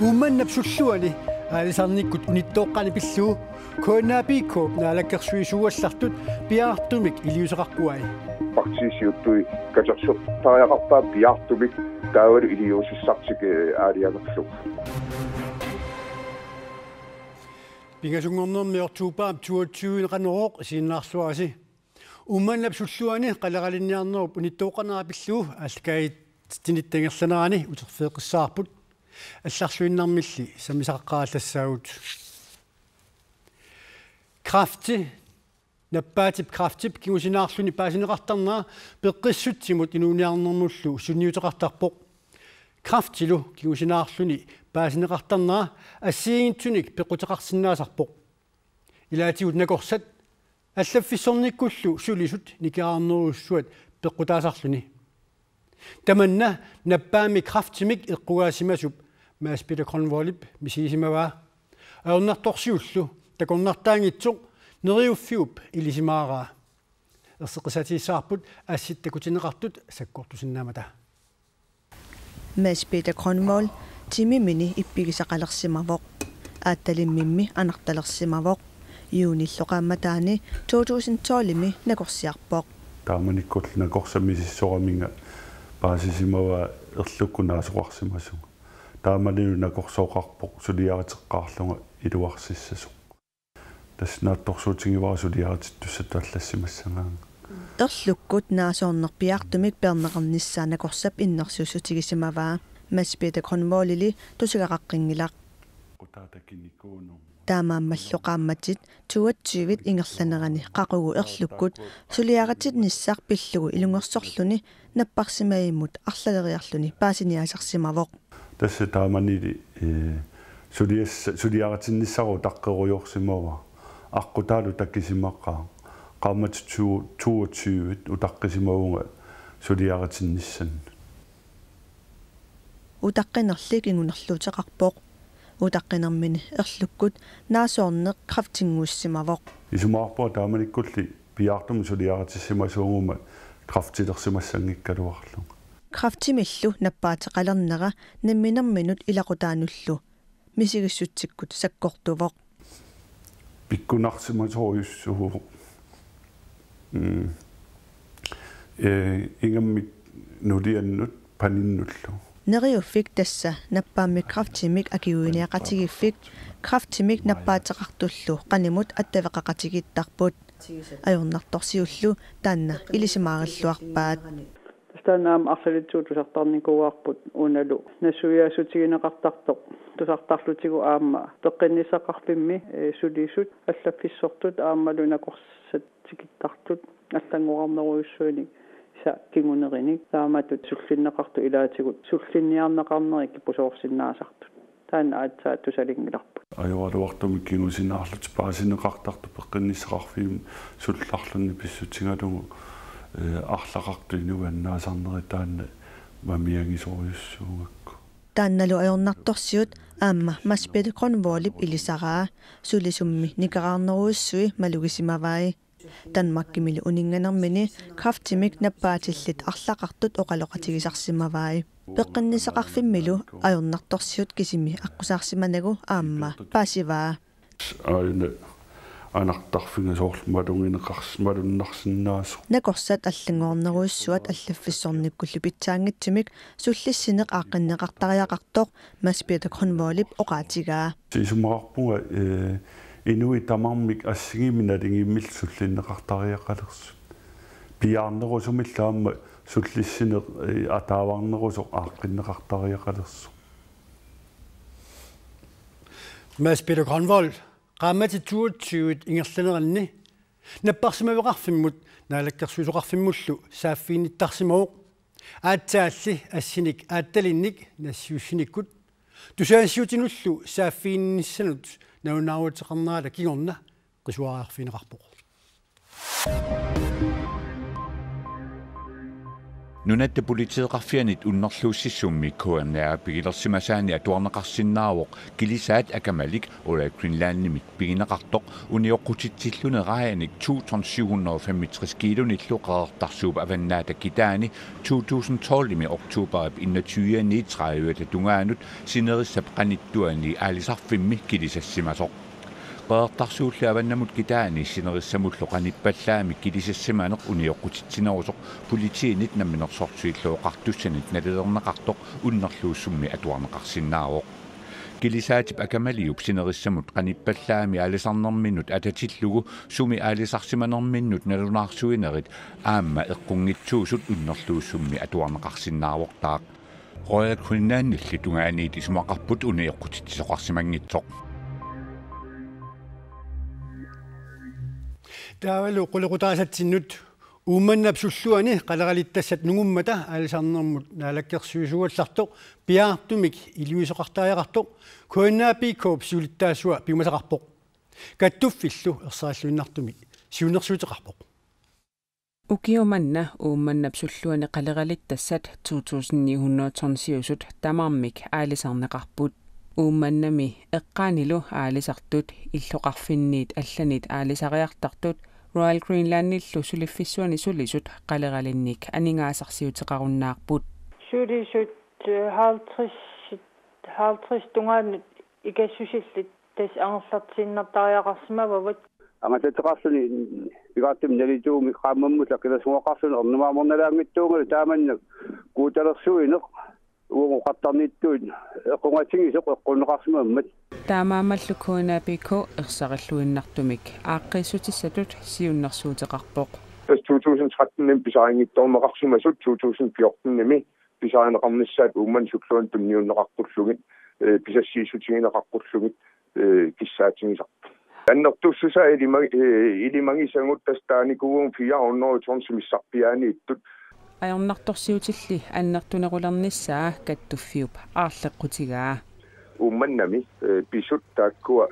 Umanna psulluani aalisarnikkut unittoqqani pilluu koonaapiikko naalakkersuisuallartut piaartumik iliuseqarpuai partisiuttui katersortariaqarpaa piaartumik taavalu iliusissartik aaliagerlu pingasungornermi ortuupaam 22 qanorooq siinnaarsuasi umanna psulluani qalaqalinniarnerup unittoqqanara pilluu allkait tinittangerlanarani uterfeeqissaarput алларсуиннармилли самисаққааллассаагут крафти наппаатип крафтип кигусинаарлуни паасинеқартарнаа пеққиссутсимут инуниарнэрмуллу сунниутеқартарпоқ крафтилу кигусинаарлуни паасинеқартарнаа ассиигинтуник пеқутеқарсинаасарпоқ илаатигут накорсат аллаффиссорниккуллу сулисут никеаарнеруссуат пеққутаасарлуни таманна наппаами крафтимик эққугаасимасуп maaspita konvolip misisimava aunartorsiullu takornartaangitsoq neriuffiup ilisimaara erseqisatiissaarput assittakutineqartut sakkortusinnaamata maaspita konvol timimini ippigisaqalersimavoq aattalimmimmi anartalersimavoq juunilloqaammataani 2012mi nakorsiarpoq taamanikkull nakorsammisissoraminga paasisimava erlukkunaasoqarsimasunga taamaliu nakorsoqarpoq suliariteqqaarlunga iluarsissasoq тасснаатторсуутингивара сулиаратиттуссату аллассимассангаanga ерлуккут наасоорнерпиартумик пернеқарниссаа накорсап иннерсуусутигисимаваа маспита конволили тусигақаққингилақ qutaatakinikkuunu таамааммаллоқаамматит туатсивит ингерланерани қақугу ерлуккут сулиаратит ниссаар пиллугу илунгерсорлуни наппарсимаиммут арлалериарлуни паасиниасарсимавоқ тасса тааманили сулиаратинниссару таққеруйорсимава аққутаалу таккисимаққаа qaammat 22 утаққисимавунга сулиаратинниссан утаққинерлик ингунерлуутеқарпоқ утаққинермини ерлуккут наасоорнеқ крафтингууссимавоқ исумаарпуа тааманиккулли пиаартум сулиаратиссимасуугума крафтилерсимассангиккалуарлу крафтимиллу наппаатеқалернера намминерминут илақутаануллу мисигиссутсиккут саккортувоқ пиккунарсимасориуссуу ингамми нулианнут паниннуллу нериуффик тасса наппаамми крафтимик акиуиниақатигиффик крафтимик наппаатеқартуллу qaнимут аттавеқақатигиттарпут ajornartorsiullu taanna ilisимаариллуарпаат танаам арлалитсуу тусартарникуаарпут уналу насуяасутигинеқартартоқ тусартарлутигу аама пеққиннисақарпимми сулисут аллаффиссортут аамалу накорсат тикиттартут аллангорамнеруйуссуини са кигунериник тааматут суллиннеқарту илаатигут суллинниарнеқарнерик пусоорсиннаасартут таана аатсаа тусалингиларпут ajorluartumi kingusinaarlut paasineqartartu peqqinnisseqarfiim sullарлунни писсутингалугу арлақарту инуаннаасарнери таанна мамиангисориуссуугакку таанналу ajornartorsiut аама маспет конволип илисараа сулисумми никараарнеруйуссуи малугисимаваи танмаккимили унинганермини крафтимик наппаатиллит арлақартут оқалоқатигисарсимаваи пеққиннисеқарфиммилу ajornartorsiut кисими аққусаарсиманагу аама паасиваа аина анартарфингасоорлмалунгинеқарсмалуннарсинаасо накорсат аллангоорнеруйуссуат аллаффиссорниккуллу питсаангитсимик суллиссинеқ ааққиннеқартариақартоқ маспита конволип оқаатигаа сисумаарпунга инуи тамармик ассигиминалингиммил суллиннеқартариақалерсу пиаарнерусумиллаама суллиссинеқ атааварнерусо ааққиннеқартариақалерсу маспита конвол qaamati 22 ingerlaneranni наппарсимавеқарфиммут наалаккерсуисоқарфиммуллу сааффиинниттарсимавоқ аатсаалли ассиник аатталинник нассиуссиниккут тусаасиутинуллу сааффиинниссанут наунааруутеқарнаала кигорна қисуариарфинеқарпоқ Nunette politieqarfianit unnerluussissummi KNR pigilersimasaani atuarneqarsinnaawoq kilisaat akamalik ola Greenlandnimik pigineqartoq unioqqutitsillunerajanik 2765 kilonilluqertarsuup avannaata kitaani 2012 oktoberip 21 tungaanut sinerissap qanittuani aalisarfimmi kilisassimasoq qeertarsuullu avannamut kitaani sinerissamullu qanippallaami kilisassimaaneq unioqqutitsinerusoq politiinit namminersortuilluoqartussanit nalederneqartoq unnerluussummi atuarneqarsinnaaroq kilisaatip akamaliup sinerissamut qanippallaami aalisarnerminnut atatillugu sumi aalisarsimanerminnut nalunaarsuinerit aamma eqqungitsuusut unnerluussummi atuarneqarsinnaaroqtaaq Royal Greenlandilli tungaaniit isumaqarput unioqqutitsisoqarsimangitsoq Taavalu qulqutaasatsinut uumannapsulluani qaleralittassat nungummata aalisarnermut naalakkersuisuallartoq piaartumik iliuisoqartaajaqartoq KNP siulittaasua piumasaqarpoq kattuffillu ersaаллуиннартумик siunersuuteqarpoq Ukiumanna uumannapsulluani qaleralittassat 2900 tamarmik aalisarneqarput uumannami eqqaanilu aalisartut illoqarfinniit allanit aalisariartartut Royal Greenlandillu suliffissuani sulisut qaleralinnik aningaasarsiuteqarunnaarput sulisut 50 tungaanut ikassusillit tas angerlartinnertariaqarsimavavat angateqarsuni igaattim nalituumi qaammammut akilasuaqarsuni ornumaamornalaangittuungalu taamannak kuutalersuineq uungoqartarnittuut eqqungatingisoq eqqunneqarsimammat taamaamallu KNP ersaqalluinnartumik aaqqissutissatut siunnersuuteqarpoq 2013 pisaringittorneqarsimasut 2014 pisarineqarnissaat uumman sukluan tunniunneqarqullugit pisassiisutigineqarqullugit kissaatingisarpu annertussusa ilimangisangut tastaanikuun 400 missarpiaaniittut ajornartorsiutilli annertunerulernissaa kattuffiup aarleqqutigaa uumannami pisut taakkua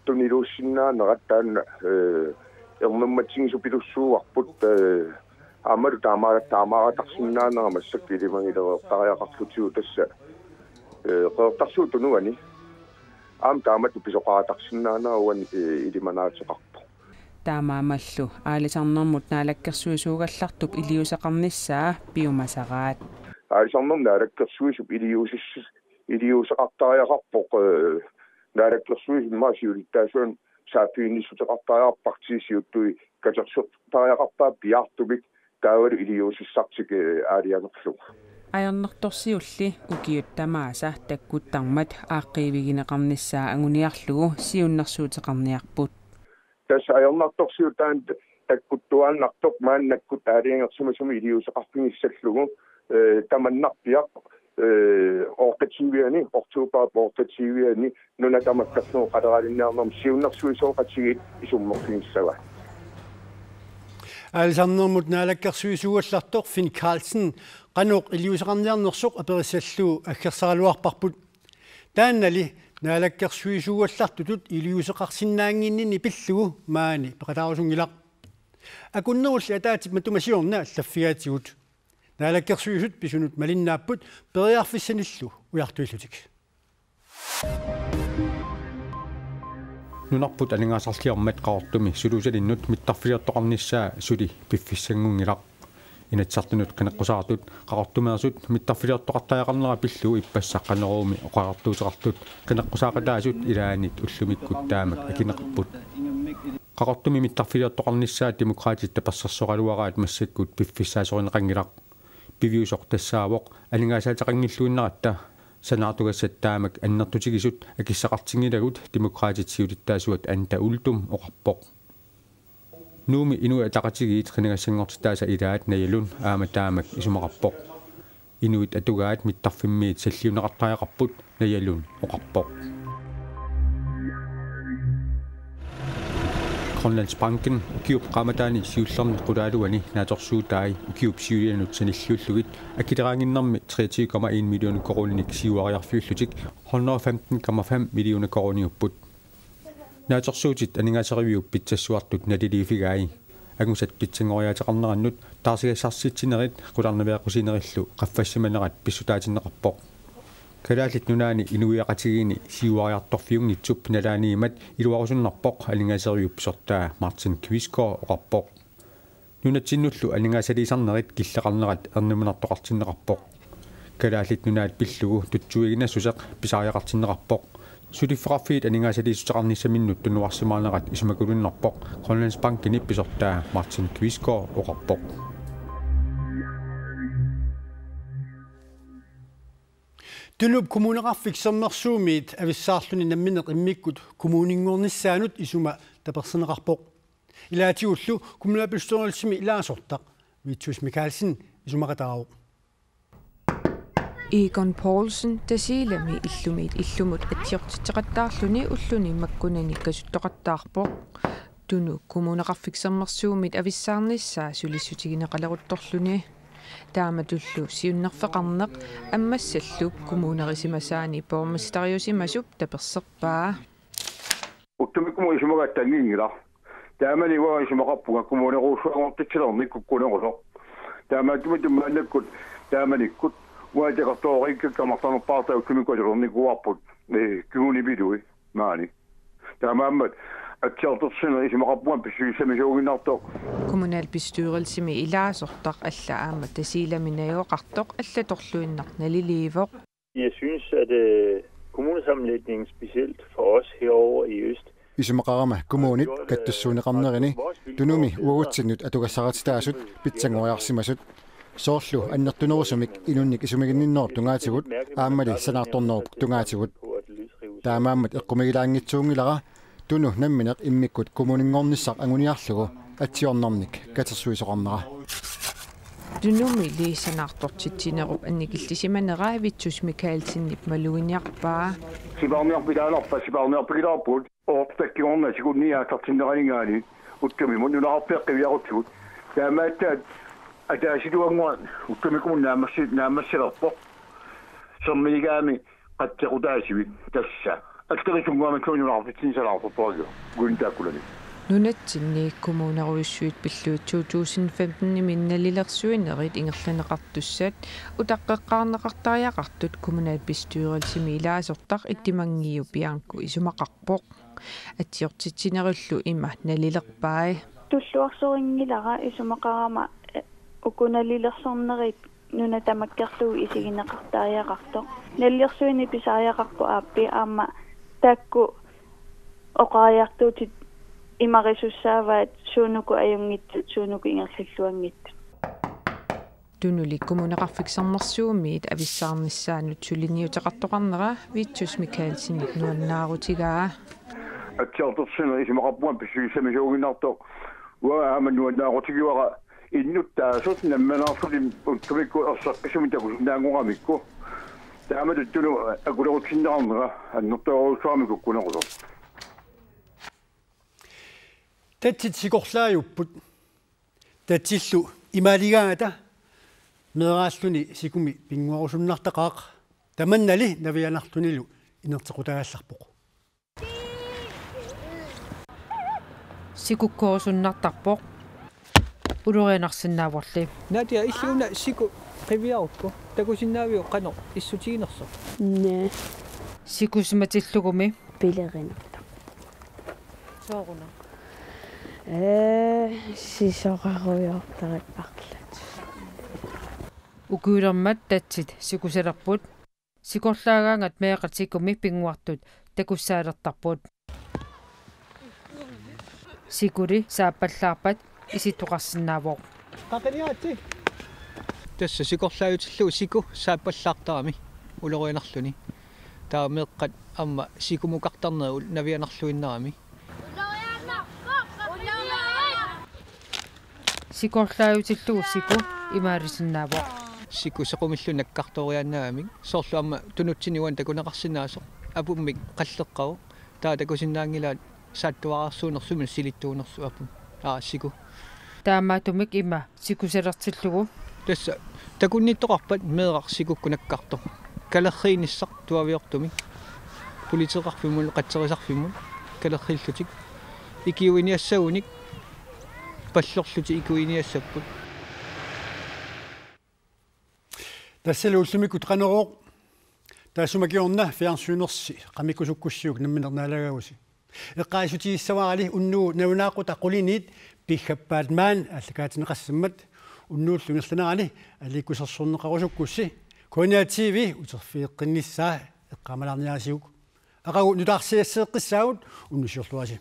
tuniluussinnaanerattaanna ermammatingisupillussuuarput aamalu taamaaqatarsinnaaneramassak ilimangilereqtariaqarlutiu tassa qeertarsuutunuani aam taamatu pisoqaaqatarsinnaanauan ilimanaatiqarpu taamaamallu aalisarnermut naalakkersuisuugallartup iliusaqarnissaa piumasaqaat aalisarner naalakkersuisup iliusaqartariaqarpoq naalakkersuisum maasiulittaasuan saapiinissuteqartariaqarpartiisiuttui katersortariaqarpaa piartumik taavalu iliusissartik aalianerluq ajornertorsiulli ukiuttamaasa takkuttarmat aaqqiivigineqarnissaa anguniarlugu siunnersuuteqarniarput tässä ajornartorsiutaan takkuttuaannartoq maannakkut aaliangersuma iliuseqarpingissаллугу tamannarpiaq orqativiani ortuupaap nunatamakkarnuu qaleralinnaarnerm siunnersuisooqatigit isummerfingissava aalisarnermut naalakkersuisuallartoq Finn Carlsen qanuq iliuseqarniarnersoq aperissalluu aggersaraluarparput taannali naalakkersuisuallartutut iliuseqarsinnaanginnini pillugu maani peqataarusungilaq akunnerulli ataatip matumasiorna allaffigaatigut naalakkersuisut pisunut malinnaaput periarfissanillu ujartuillutik nunarput aningaasarliormat qaortumi suluusalinnut mittarfiliortoqarnissaa suli piffissangungilaq inatsartunut qeneqqusaartut qaqortumeersut mittarfiliortoqartaajaqarnera pillugu ippassaaqqaneruumi oqarartuuseqartut qeneqqusaaqataasut ilaanit ullumikkut taamak akineqarput qaqortumi mittarfiliortoqarnissaa demokraatit tapersersoqaluaraat massakkut piffissaasorinaqangilaq piviusoq tassaavoq aningaasaateqangilluinneratta sanaartugassat taamak annertutigisut akissaqartingilagut demokraatit siulittaasuat anta ultum oqarpoq nuumi inuit ataqatigiit qinigassangortitaasa ilaat nayalun aama taamak isumaqarpoq inuit atugaat mittarfimmiit salliuneqartaajaqarput nayalun oqarpoq Grønlandsbanken ukiup qaamataani siullerni qulaaluani naatorsuutaai ukiup siulianut sanilluullugit akileraanginnermi 23,1 millioner koroninik siuariarfiullutik 115,5 millioner koroniupput naatorsuutit aningaaseriviup pitsassuartut naliliifigaai агусат питсингориатеқарнерannut таасигассарситсинерит қуларнавиақусинериллу қаффассиманерат писсутаатиннеқарпоқ калаалит нунаани инуиақатигиини сиуариарторфиунгитсуп налааниимат илуарусуннарпоқ алингасериуп сортаа Мартин Квискоо оқарпоқ нунатсиннуллу алингасалисарнерит киллеқарнерат ернуманартоқартиннеқарпоқ калаалит нунаат пиллугу тутсуигинасусеқ писариақартиннеқарпоқ сулиффеқарфиит алингасалиссутеқарниссаминнут тунуарсимаанерат исмакулуннарпоқ Grønlandsbanken ипписортаа Мартин Квискоо оқарпоқ Тулуп коммунеқарфиксернэрсуумиит ависсаарлуни намминеқ иммиккут коммунингорниссаанут исума таперсинеқарпоқ илаатигуллу коммунабилсторналсими илаасортақ Vitus Mikkelsen исумақатарау Egon Poulsen тасилами иллумит иллумут атсиортитеқаттаарлуни уллуни маккунани касуттоқаттаарпоқ туну коммунеқарфиксернэрсуумит ависсаарниссаа сулиссутигинеқалерутторлуни тааматуллу сиуннерфеқарнеқ аммассаллуп коммунерисимасаани поормистариусимасуп таперсерпаа уттумиккуму исумагаттангингила таамани ва исумақарпуга коммунеруусуангортитсилерни куккунерусо таамаатуматуммааллаккут тааманиккут уатеқартоориккамартанерпаартаа уттумиккуалерни куарпут кигунибидуи маани таамааммат атсиарторсина исумақарпуан писсуиссамисуугиннартоо kommunalbestyrelsemi ilaasortaq alla aama tasiilaminajuoqartoq allatorluinnar naliliivoq. Jeg synes at kommunesammenlægningen specielt for os herovre i øst Исумақарама коммунит каттуссуунеқарнерини тунуми уагутсиннут атугассаратитаасут питсангориарсимасут соорлу аннертунерусумик инунник исумигиннинноор тунгаатигут ааммали санаарторнеруп тунгаатигут таамааммат эққумигилаангитсуунгилара туну намминеқ иммиккут коммунингорниссақ ангуниарлугу атсиорнэрник катерсуисоқарнера Dunumi liisanaartortittinerup annikillisimanera Vitus Mikkelsenip maluiniarpaa сибаарниарпилааларпа сибаарниарпигилаарпут оортаккиорна сигунниаатартиннеранигаани уттами муннунаарпеққивиарутсигут таамааттаат атаасилуангуа уттамикумун наамассилерпо сэрмигаами qattequtaasivi tassa актерисунгуамаккуунунаарфитсинсалаарпорпориу гунтааккулани Nunatsinni kommuneruissuit pilluut 2015 minnalilersuinerit ingerlaneqartussat utaqqeqqaarneqartariaqartut kommunalbestyrelsimi ilaasortaq ittimangiu pianku isumaqarpoq atsiortitsinerullu ima nalilerpai tulluarsoringilara isumaqarama ukunalilersornerit nunatamakkerluu isigineqartariaqartoq nallersuini pisariaqarpu aappi aama taakku oqaariartuutit имарисуссааваат суунуку аюнгиттут суунуку ингерллуангиттут тунули коммунеқарфиксернэрсуумиит ависсаарниссаанут сулиниутеқартоқарнера Vitus Mikkelsenip нуаннаарутигаа атсиорторсина исимақарпуан писсуиссамисуугиннартоо уа ааманнуаннаарутигуара иннуттаасут намманаарфулим уттумикку ерсаққисумитакус наангурамикку тааматут туну акулерутсиннаарнера аннэртоорусуамикку кунерусо Tatsit sigorlaajupпут татсиллу ималигаата мерааллуни сикуми пингуарусуннартақаақ таманнали навианартунилу инертеқутагаалларпоқ сикуккоорусуннартарпоқ улурианарсинааварли Надя иллуна сику қивиаруппу такусиннаавиу қано иссутигинерсо не сикусматиллугуми пилеринерта сооруна сисоқаруйортарит парлат укуилермат татсит сикусалерпут сикорлаагаангат меэқатикуми пингуартут такуссаалертарпут сикури сааппаллаарпат иситоқарсинаавоо қақиниаати тасса сикорлааютиллу сику сааппаллаартарами улеруинарлуни таамеэққат амма сикумукартарнеру навианарлуиннарами сикорлааютиллугу сику имаарисиннаавоо сику сеқумиллу наккарторианнаамик соорлу амма тунутсиниуан такунеқарсинаасо апуммик қаллеққау таа такусиннаангилаат сааттуараарсуунерсумин силиттуунерсу апу сику таамаатумик има сикусалертиллугу тасса такунниттоқарпат меэқар сикукку наккарто калеррииниссақ туавиортуми политеқарфиммул қатсерисарфиммул калерриллутик икиуиниассагуник паллерлути икуиниассаппут тассалууллумик утранероо таасумакиорна фиарсуунерси qamikkusukkussiuk намминернаалагауси эққаисутигиссаварали уннуу навунааққута quliniit пиггаппаат маан аллакаатинеқассаммат уннууллунгерланерани аликкусерсорнеқарусуккусси Konia TV утерфиэққиннissaa эққамаларниасиук ақагу нутаарсиассеэққиссаагут уннусиорлуаси